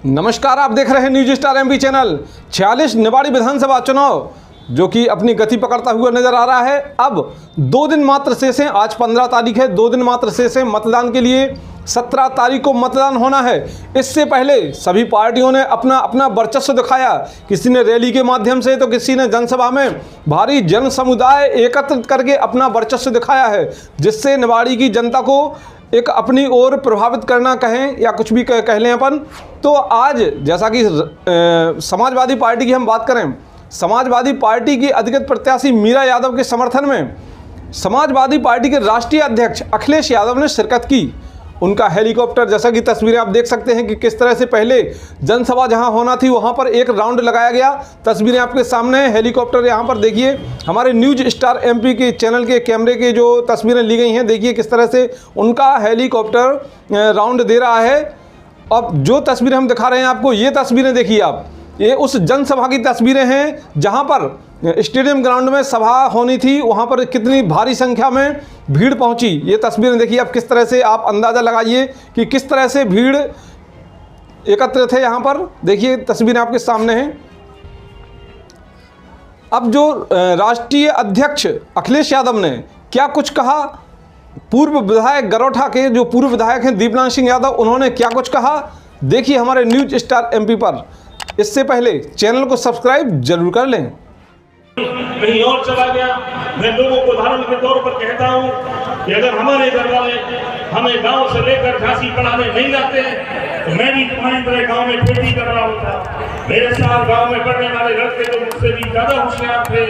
नमस्कार, आप देख रहे हैं news star MP channel. 46 Niwari विधानसभा चुनाव जो कि अपनी गति पकड़ता हुआ नजर आ रहा है। अब 2 दिन मात्र शेष हैं। आज 15 तारीख है, 2 दिन मात्र शेष हैं मतदान के लिए। 17 तारीख को मतदान होना है। इससे पहले सभी पार्टियों ने अपना अपना वर्चस्व दिखाया। किसी ने रैली के माध्यम से तो किसी ने जनसभा में भारी जन समुदाय एकत्रित करके अपना वर्चस्व दिखाया है, जिससे निवाड़ी की जनता को एक अपनी ओर प्रभावित करना कहें या कुछ भी कह लें अपन। तो आज जैसा कि समाजवादी पार्टी की हम बात करें, समाजवादी पार्टी की अधिकृत प्रत्याशी मीरा यादव के समर्थन में समाजवादी पार्टी के राष्ट्रीय अध्यक्ष अखिलेश यादव ने शिरकत की। उनका हेलीकॉप्टर, जैसा कि तस्वीरें आप देख सकते हैं कि किस तरह से पहले जनसभा जहां होना थी वहां पर एक राउंड लगाया गया। तस्वीरें आपके सामने हैं। हेलीकॉप्टर यहां पर देखिए, हमारे न्यूज स्टार एमपी के चैनल के कैमरे के जो तस्वीरें ली गई हैं, देखिए किस तरह से उनका हेलीकॉप्टर राउंड दे रहा है। अब जो तस्वीरें हम दिखा रहे हैं आपको, ये तस्वीरें देखिए आप, ये उस जनसभा की तस्वीरें हैं जहां पर स्टेडियम ग्राउंड में सभा होनी थी। वहां पर कितनी भारी संख्या में भीड़ पहुंची, ये तस्वीरें देखिए आप किस तरह से। आप अंदाज़ा लगाइए कि किस तरह से भीड़ एकत्रित है यहाँ पर। देखिए तस्वीरें आपके सामने हैं। अब जो राष्ट्रीय अध्यक्ष अखिलेश यादव ने क्या कुछ कहा, पूर्व विधायक गरोठा के जो पूर्व विधायक हैं दीपलाल सिंह यादव, उन्होंने क्या कुछ कहा, देखिए हमारे न्यूज स्टार एमपी पर। इससे पहले चैनल को सब्सक्राइब जरूर कर लें। कहीं और चला गया। मैं लोगों को उदाहरण के तौर पर कहता हूं कि अगर हमारे घर वाले हमें गांव से लेकर झांसी पढ़ाने नहीं लाते तो मैं भी तुम्हारी तरह गांव में खेती कर रहा होता। मेरे साथ गांव में पढ़ने वाले लड़के तो मुझसे भी ज्यादा होशियार थे,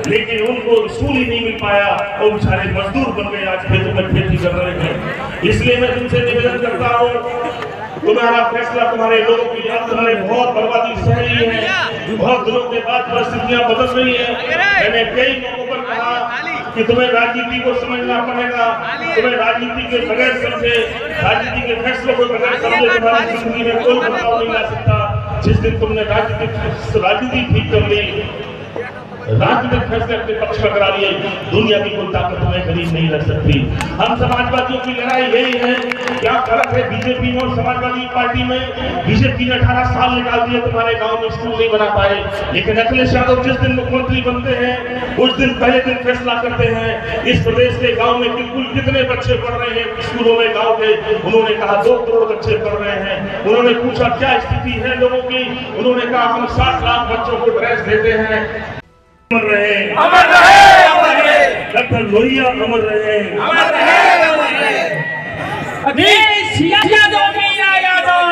लेकिन उनको स्कूल ही नहीं मिल पाया और बेचारे मजदूर बन गए, आज खेतों में खेती कर रहे हैं। इसलिए मैं तुमसे निवेदन करता हूँ, तुम्हारा फैसला तुम्हारे लोगों की याद, तुम्हारे बहुत बर्बादी सह रही है। बहुत दिनों के बाद परिस्थितियां बदल रही है। मैंने कई मौकों पर कहा कि तुम्हें राजनीति को समझना पड़ेगा। तुम्हें राजनीति के बगैर समझे, राजनीति के फैसलों को बगैर समझे तुम्हारी जिंदगी में कोई बदलाव नहीं ला सकता। जिस दिन तुमने राजनीति ठीक कर ली, राजनीतिक फैसले अपने पक्ष में करा लिए, दुनिया की कोई ताकत तुम्हें करीब नहीं रख सकती। हम समाजवादियों की लड़ाई यही है। क्या फर्क है बीजेपी में और समाजवादी पार्टी में? बीजेपी ने 18 साल निकाल दिए, तुम्हारे गांव में स्कूल नहीं बना पाए, लेकिन अखिलेश यादव जिस दिन मुख्यमंत्री बनते हैं उस दिन पहले दिन फैसला करते हैं इस प्रदेश के गाँव में बिल्कुल कितने बच्चे पढ़ रहे हैं स्कूलों में गाँव के। उन्होंने कहा 2 करोड़ बच्चे पढ़ रहे हैं। उन्होंने पूछा क्या स्थिति है लोगों की, उन्होंने कहा हम 60 लाख बच्चों को ड्रेस देते हैं। अमर रहे, अमर रहे, अमर रहे। डॉक्टर लोहिया अमर रहे, अमर रहे, अमर रहे। अखिलेश यादव, मीरा यादव,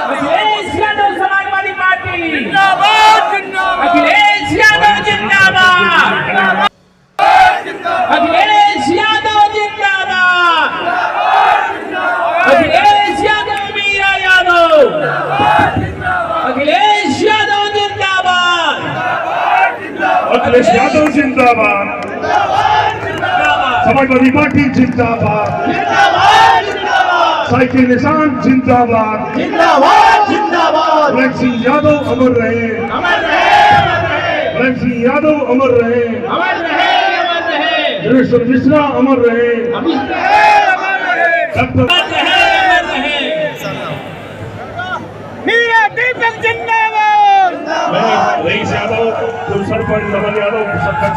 अखिलेश यादव समाजवादी पार्टी जिंदाबाद, जिंदाबाद। अखिलेश यादव जिंदाबाद, अखिलेश यादव जिंदाबाद, अखिलेश यादव, मीरा यादव, अखिलेश यादव जिंदाबाद, अखिलेश यादव जिंदाबाद, समाजवादी पार्टी जिंदाबाद, साइकिल निशान जिंदाबाद, सिंह यादव अमर रहे, सिंह यादव अमर रहे, जनेश्वर मिश्रा अमर रहे, दीपक जिंदाबाद। रईस यादव, सरपंच नमन यादव, सरपंच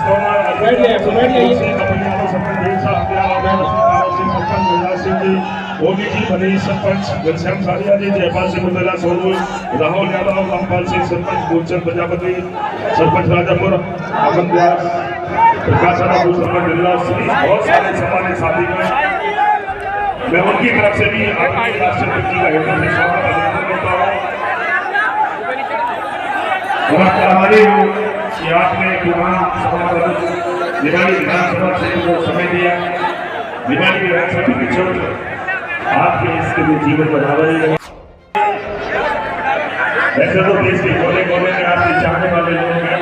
ओबी जी मनीष सरपंच, घनश्याम सारिया जी, जयपाल सिंह मुंदला सोनू, राहुल यादव, रामपाल सिंह सरपंच, मूलचंद प्रजापति सरपंच राजापुर, अमन व्यास, प्रकाश राजू सरपंच जिला, बहुत सारे सम्मानित साथी हैं। मैं उनकी तरफ से भी आपके राष्ट्रपति का हृदय से स्वागत करता हूँ। हमारे कि आपने निवाड़ी विधानसभा क्षेत्र को समय दिया। निवाड़ी विधानसभा के क्षेत्र आपके इसके लिए जीवन बना रही है। वैसे तो देश के कोने कोने में आपके चाहने वाले लोग हैं,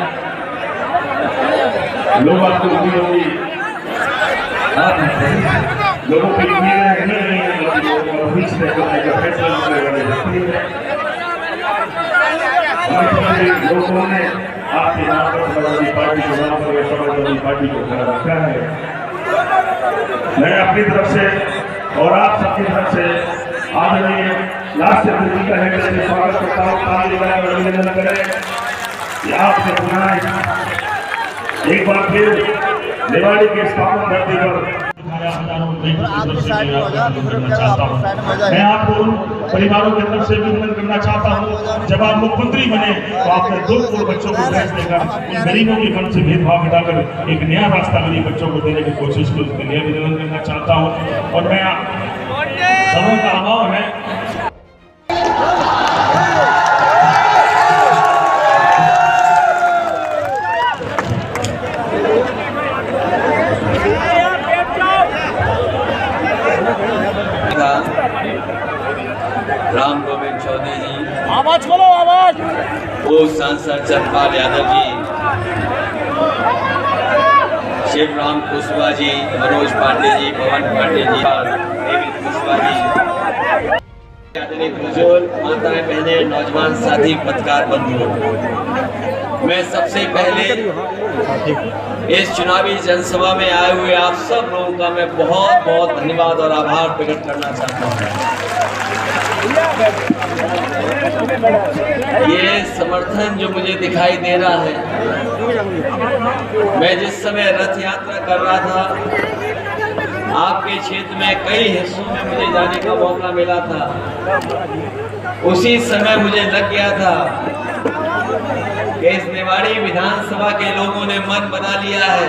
लोग आपको उम्मीद होगी, लोगों की उम्मीदें नहीं है, लोगों ने आपके नाम पर समाजवादी पार्टी के नाम पर समाजवादी पार्टी को खड़ा रखा है। मैं अपनी तरफ से और आप सबकी तरफ से आदरणीय लास्ट से विनती करें कि स्वागत करता हूँ, ताली बजाएं और अभिनंदन करें कि आपसे सुनाएं एक बार फिर दिवाली के स्थापना धरती पर मैं आपको उन परिवारों की तरफ से भी अभिनंदन करना चाहता हूँ। जब आप मुख्यमंत्री बने तो आपने 2 करोड़ बच्चों को ड्रेस देकर उन गरीबों के मन से भेदभाव हटाकर एक नया रास्ता गरीब बच्चों को देने की कोशिश की, उसके लिए अभिनंदन करना चाहता हूँ। और मैं समय का अभाव है, राम गोविंद चौधरी जी, आवाज खोलो, आवाज। वो सांसद चंद्रपाल यादव जी, शिवराम कुशवाहा जी, मनोज पांडे जी, पवन पांडे जी और देवी कुशवाहा जी, आदरणीय बुजुर्ग, माताएं, बहनें, नौजवान साथी, पत्रकार बंधु, मैं सबसे पहले इस चुनावी जनसभा में आए हुए आप सब लोगों का मैं बहुत बहुत धन्यवाद और आभार प्रकट करना चाहता हूँ। ये समर्थन जो मुझे दिखाई दे रहा है, मैं जिस समय रथ यात्रा कर रहा था, आपके क्षेत्र में कई हिस्सों में मुझे जाने का मौका मिला था, उसी समय मुझे लग गया था कि इस निवाड़ी विधानसभा के लोगों ने मन बना लिया है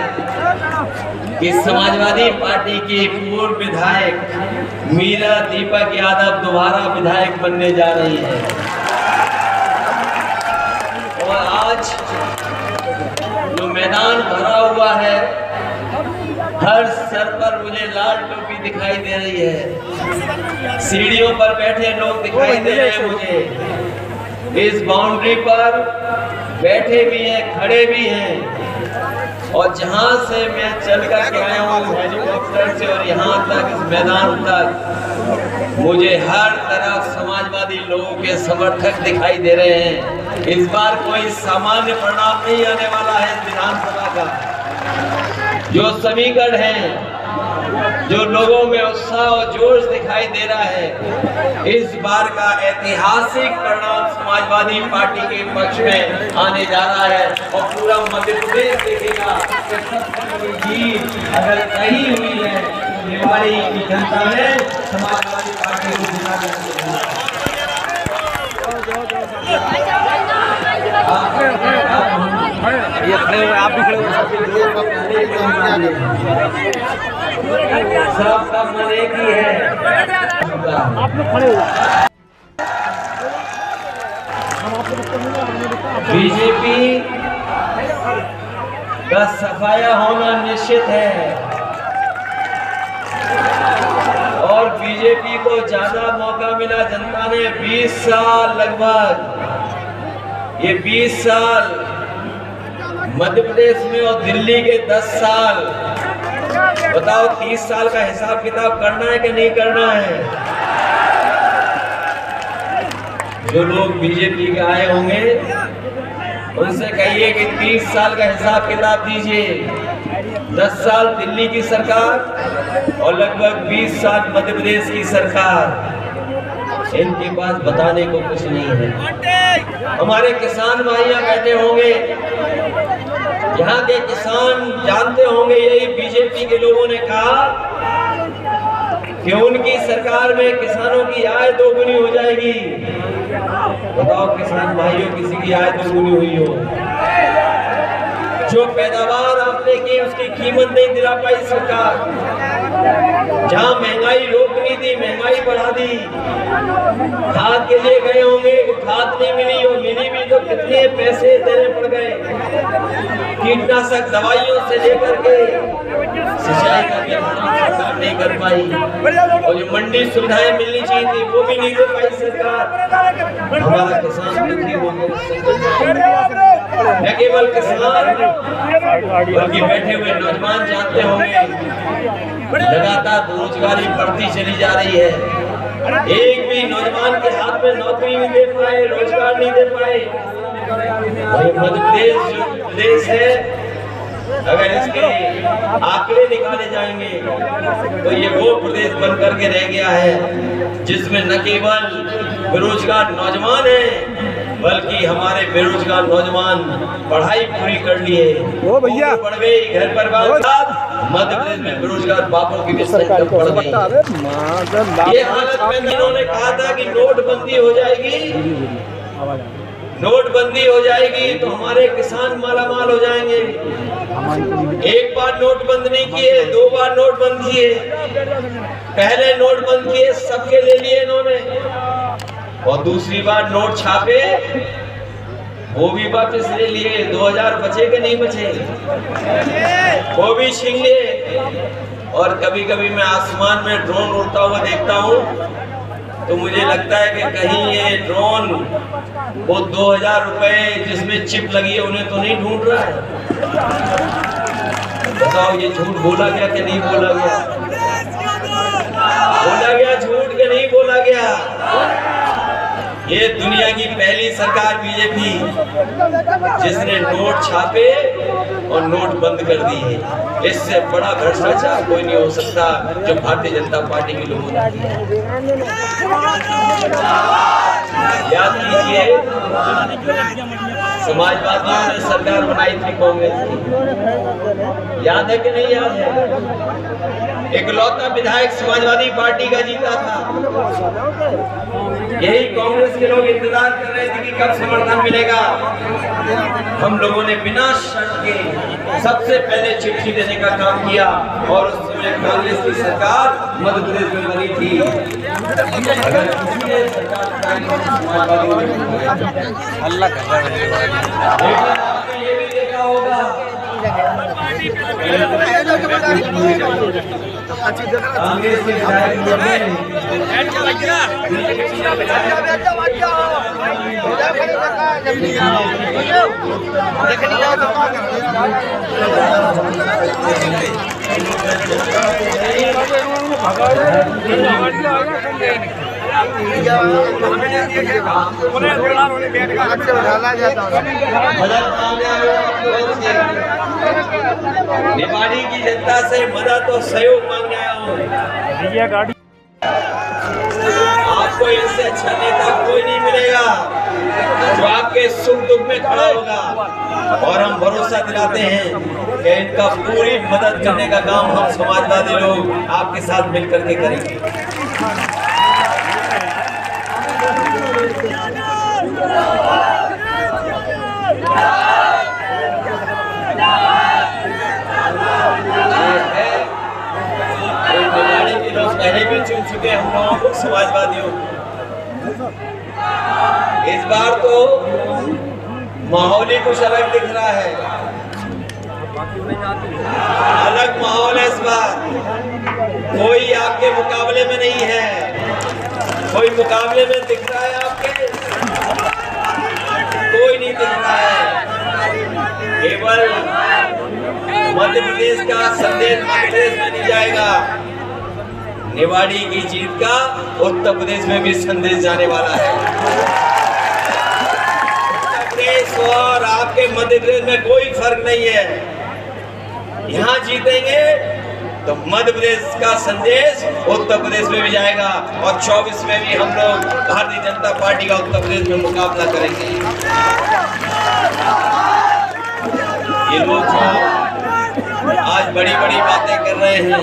कि समाजवादी पार्टी की पूर्व विधायक मीरा दीपक यादव दोबारा विधायक बनने जा रही है। और आज जो मैदान भरा हुआ है, हर सर पर मुझे लाल टोपी दिखाई दे रही है, सीढ़ियों पर बैठे लोग दिखाई दे रहे हैं मुझे, इस बाउंड्री पर बैठे भी हैं, खड़े भी हैं। और जहां से मैं चल कर के आया हूँ हेलीकॉप्टर से और यहाँ तक इस मैदान तक, मुझे हर तरफ समाजवादी लोगों के समर्थक दिखाई दे रहे हैं। इस बार कोई सामान्य परिणाम नहीं आने वाला है विधानसभा का। जो समीकरण है, जो लोगों में उत्साह और जोश दिखाई दे रहा है, इस बार का ऐतिहासिक परिणाम समाजवादी पार्टी के पक्ष में आने जा रहा है। और पूरा मध्य प्रदेश देखेगा कि सबसे बड़ी जीत अगर कहीं हुई है तो निवाड़ी की जनता ने समाजवादी पार्टी को जिता दिया। ये खड़े हुए, आप भी खड़े सबका मन एक ही है, आप लोग खड़े हुए। बीजेपी का सफाया होना निश्चित है और बीजेपी को ज्यादा मौका मिला जनता ने 20 साल लगभग, ये 20 साल मध्य प्रदेश में और दिल्ली के 10 साल। बताओ 30 साल का हिसाब किताब करना है कि नहीं करना है? जो लोग बीजेपी के आए होंगे उनसे कहिए कि 30 साल का हिसाब किताब दीजिए। 10 साल दिल्ली की सरकार और लगभग 20 साल मध्य प्रदेश की सरकार, इनके पास बताने को कुछ नहीं है। हमारे किसान भाइयां बैठे होंगे, यहाँ के किसान जानते होंगे, यही बीजेपी के लोगों ने कहा कि उनकी सरकार में किसानों की आय दोगुनी हो जाएगी। बताओ किसान भाइयों, किसी की आय दोगुनी हुई हो? जो पैदावार आपने की उसकी कीमत नहीं दिला पाई सरकार। जहां महंगाई रोकनी थी, महंगाई बढ़ा दी। खाद के लिए गए होंगे, खाद नहीं मिली, और मिली भी तो कितने पैसे देने पड़ गए। कीटनाशक दवाइयों से लेकर के सिंचाई का इंतजाम सरकार नहीं कर पाई, और जो मंडी सुविधाएं मिलनी चाहिए थी वो भी नहीं दे पाई सरकार। हमारा किसान दुखी हो गया। न केवल किसान बल्कि बैठे हुए नौजवान जानते होंगे, लगातार बेरोजगारी बढ़ती चली जा रही है। एक भी नौजवान के हाथ में नौकरी नहीं दे पाए, रोजगार नहीं दे पाए। मध्य प्रदेश जो प्रदेश है अगर इसके आंकड़े निकाले जाएंगे तो ये वो प्रदेश बन करके रह गया है जिसमें न केवल बेरोजगार नौजवान है बल्कि हमारे बेरोजगार नौजवान पढ़ाई पूरी कर लिए, ओ भैया बढ़ गई, घर पर मध्य प्रदेश में बेरोजगार बापों की भी संख्या बढ़ गई। ये हालत में इन्होंने कहा था कि नोटबंदी हो जाएगी, नोटबंदी हो जाएगी तो हमारे किसान मालामाल हो जाएंगे। एक बार नोट बंद नहीं किए, 2 बार नोट बंद किए। पहले नोट बंद किए, सबके ले लिए इन्होंने, और दूसरी बार नोट छापे, वो भी वापस ले लिए। 2000 बचे कि नहीं बचे, वो भी छीन लिए। और कभी कभी मैं आसमान में ड्रोन उड़ता हुआ देखता हूँ तो मुझे लगता है कि कहीं ये ड्रोन वो 2000 रुपए जिसमें चिप लगी है उन्हें तो नहीं ढूंढ रहा है। बताओ ये झूठ बोला गया कि नहीं बोला गया? बोला गया झूठ के नहीं बोला गया? ये दुनिया की पहली सरकार बीजेपी जिसने नोट छापे और नोट बंद कर दी है। इससे बड़ा भ्रष्टाचार कोई नहीं हो सकता जो भारतीय जनता पार्टी के लोगों ने किया। याद कीजिए, समाजवादियों ने सरकार बनाई थी कांग्रेस की, याद है कि नहीं याद है? इकलौता विधायक समाजवादी पार्टी का जीता था। यही कांग्रेस के लोग इंतजार कर रहे थे कि कब समर्थन मिलेगा। हम लोगों ने बिना शर्त के सबसे पहले चिट्ठी देने का काम किया और उस समय कांग्रेस की सरकार मध्य प्रदेश में बनी थी। अगर किसी ने सरकार अल्लाह का ये भी देखा होगा कांग्रेस के निवाड़ी की जनता से मदद और सहयोग मांगने आया हूँ। आपको इससे अच्छा नेता कोई नहीं मिलेगा जो आपके सुख दुख में खड़ा होगा, और हम भरोसा दिलाते हैं कि इनका पूरी मदद करने का काम हम समाजवादी लोग आपके साथ मिलकर के करेंगे। पहले भी चुन चुके हम लोगों को समाजवादियों। इस बार तो माहौल ही कुछ अलग दिख रहा है, अलग माहौल है इस बार। कोई आपके मुकाबले में नहीं है, कोई मुकाबले में दिख रहा है आपके? कोई नहीं दिख रहा है। केवल मध्य प्रदेश का संदेश मध्य प्रदेश में नहीं जाएगा, निवाड़ी की जीत का उत्तर प्रदेश में भी संदेश जाने वाला है। उत्तर प्रदेश और आपके मध्य प्रदेश में कोई फर्क नहीं है। यहाँ जीतेंगे तो मध्य प्रदेश का संदेश उत्तर प्रदेश में भी जाएगा, और 24 में भी हम लोग भारतीय जनता पार्टी का उत्तर प्रदेश में मुकाबला करेंगे। ये लोग जो आज बड़ी बड़ी बातें कर रहे हैं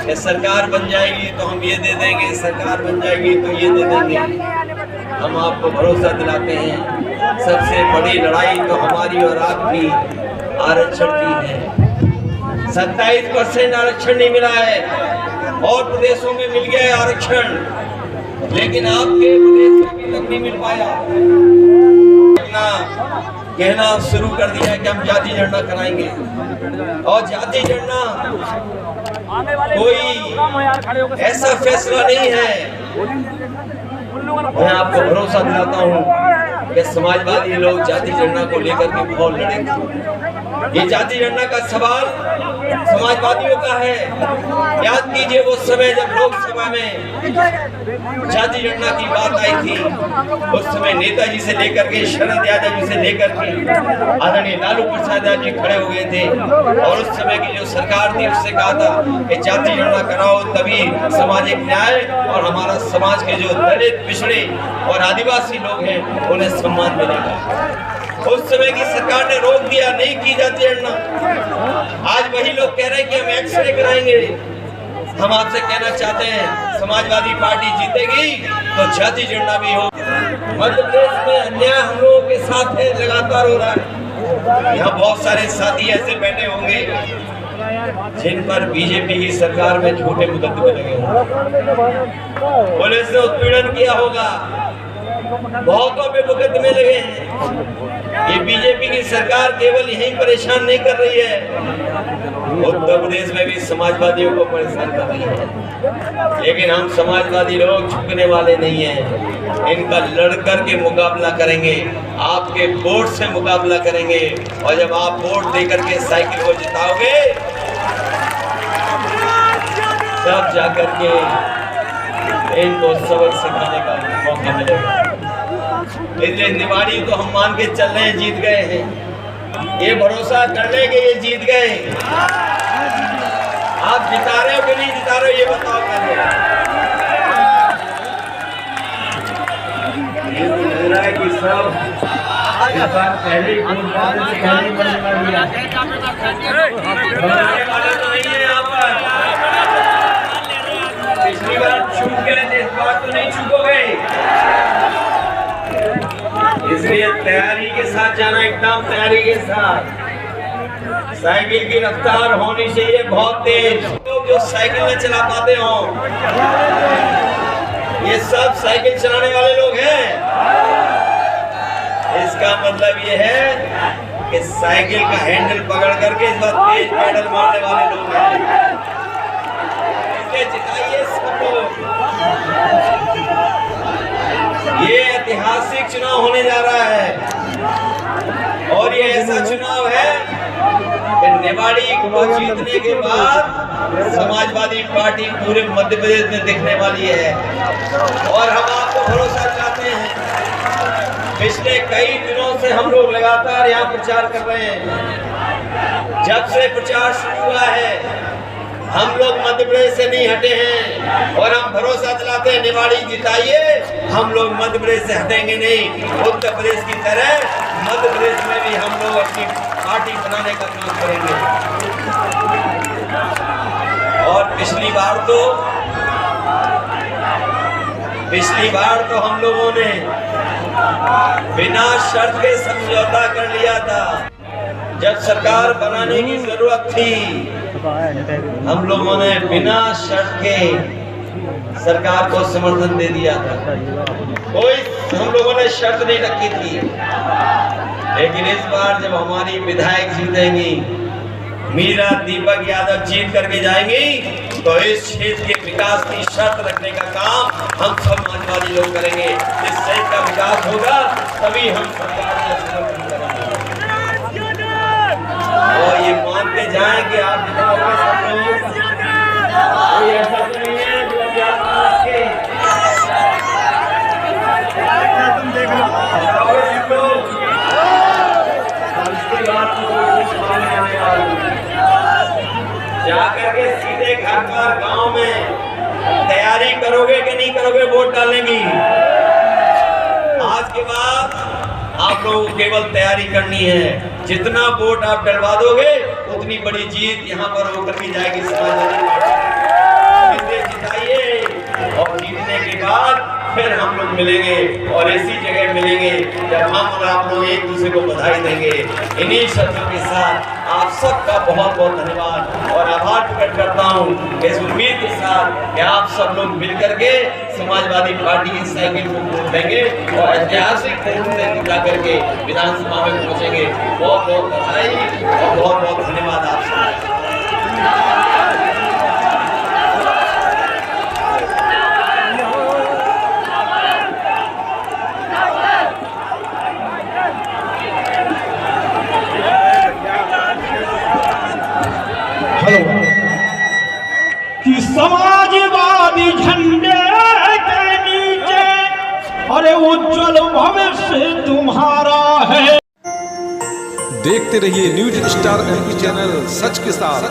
कि सरकार बन जाएगी तो हम ये दे देंगे, सरकार बन जाएगी तो ये दे देंगे, हम आपको भरोसा दिलाते हैं सबसे बड़ी लड़ाई तो हमारी और आपकी आरक्षण की है। 27% आरक्षण नहीं मिला है, और प्रदेशों में मिल गया है आरक्षण, लेकिन आपके प्रदेश में अभी तक नहीं मिल पाया। कहना शुरू कर दिया है कि हम जाति जनगणना कराएंगे, और जाति जनगणना कोई ऐसा फैसला नहीं है। मैं आपको भरोसा दिलाता हूँ कि समाजवादी लोग जाति जनगणना को लेकर के बहुत लड़ेंगे। ये जाति जनगणना का सवाल समाजवादियों का है। याद कीजिए वो समय जब लोकसभा में जाति जनगणना की बात आई थी, उस समय नेताजी से लेकर के शरद यादव जी से लेकर के आदरणीय लालू प्रसाद यादव जी खड़े हो गए थे और उस समय की जो सरकार थी उससे कहा था कि जाति जनगणना कराओ, तभी सामाजिक न्याय और हमारा समाज के जो दलित, पिछड़े और आदिवासी लोग हैं उन्हें सम्मान मिलेगा। उस समय की सरकार ने रोक दिया, नहीं की जाति जनगणना। आज वही लोग कह रहे हैं कि हम एक्सरे कराएंगे। हम आपसे कहना चाहते हैं समाजवादी पार्टी जीतेगी तो जाति जनगणना भी हो। मध्य प्रदेश में अन्याय हम लोगों के साथ है, लगातार हो रहा है। यहाँ बहुत सारे साथी ऐसे बैठे होंगे जिन पर बीजेपी की सरकार में छोटे मुकदमे लगे होंगे, पुलिस ने उत्पीड़न किया होगा, बहुतों पे मुकदमे लगे हैं। ये बीजेपी की सरकार केवल यही परेशान नहीं कर रही है, उत्तर प्रदेश में भी समाजवादियों को परेशान कर रही है। लेकिन हम समाजवादी लोग झुकने वाले नहीं हैं, इनका लड़कर के मुकाबला करेंगे, आपके वोट से मुकाबला करेंगे। और जब आप वोट देकर के साइकिल को जिताओगे तब जाकर के इनको सबक सिखाने का मौका मिलेगा। इसलिए निवाड़ी तो हम मान के चल रहे हैं जीत गए हैं, ये भरोसा कर ले कि ये जीत गए। आप जिता रहे हो कि नहीं जिता रहे हो ये बताओ पहले। ये तो लग रहा है कि सब इस बार पहले ही वाले तो नहीं है यहाँ पर। पिछली बार चूक गए थे, इस बार तो नहीं चूकोगे। इसलिए तैयारी के साथ जाना, एकदम तैयारी के साथ। साइकिल की रफ्तार होनी चाहिए बहुत तेज। लोग जो साइकिल न चला पाते हो, ये सब साइकिल चलाने वाले लोग हैं। इसका मतलब ये है कि साइकिल का हैंडल पकड़ करके इस बार तेज पैडल मारने वाले लोग हैं। इसलिए जिताइए सब लोग। ये ऐतिहासिक चुनाव होने जा रहा है और ये ऐसा चुनाव है कि निवाड़ी को जीतने के बाद समाजवादी पार्टी पूरे मध्य प्रदेश में दिखने वाली है। और हम आपको भरोसा दिलाते हैं, पिछले कई दिनों से हम लोग लगातार यहाँ प्रचार कर रहे हैं। जब से प्रचार शुरू हुआ है हम लोग मध्य प्रदेश से नहीं हटे हैं और हम भरोसा दिलाते हैं निवाड़ी जिताइए, हम लोग मध्य प्रदेश से हटेंगे नहीं। उत्तर प्रदेश की तरह मध्य प्रदेश में भी हम लोग अपनी पार्टी बनाने का काम करेंगे। और पिछली बार तो हम लोगों ने बिना शर्त के समझौता कर लिया था। जब सरकार बनाने की जरूरत थी हम लोगों ने बिना शर्त के सरकार को समर्थन दे दिया था। कोई हम लोगों ने शर्त नहीं रखी थी। लेकिन इस बार जब हमारी विधायक जीतेंगी, मीरा दीपक यादव जीत करके जाएंगी, तो इस क्षेत्र के विकास की शर्त रखने का काम हम सब समाजवादी लोग करेंगे। इस क्षेत्र का विकास होगा तभी हम सरकार का समर्थन करेंगे। और ये मानते जाएं कि आप जिताओगे सब लोग, कोई ऐसा तो नहीं है जो अभ्यास न रखे। तुम देख लो सब लोग, इसके बाद तो कुछ सामने आने वाला जाकर के सीधे घर पर गांव में तैयारी करोगे कि नहीं करोगे वोट डालने की। आज के बाद आप लोगों को केवल तैयारी करनी है। जितना वोट आप डलवा दोगे उतनी बड़ी जीत यहाँ पर होकर के जाएगी समाजवादी पार्टी। इसलिए जिताइए और जीतने के बाद फिर हम लोग मिलेंगे और ऐसी जगह मिलेंगे जब हम और आप लोग एक दूसरे को बधाई देंगे। इन्हीं शब्दों के साथ आप सबका बहुत बहुत धन्यवाद और आभार प्रकट करता हूँ इस उम्मीद के साथ कि आप सब लोग मिलकर के समाजवादी पार्टी की साइकिल को वोट देंगे और ऐतिहासिक वोट से निकला करके विधानसभा में पहुंचेंगे। बहुत बहुत बधाई और बहुत बहुत धन्यवाद आप सबका। कि समाजवादी झंडे के नीचे अरे उज्जवल भविष्य तुम्हारा है। देखते रहिए न्यूज स्टार एमपी चैनल, सच के साथ।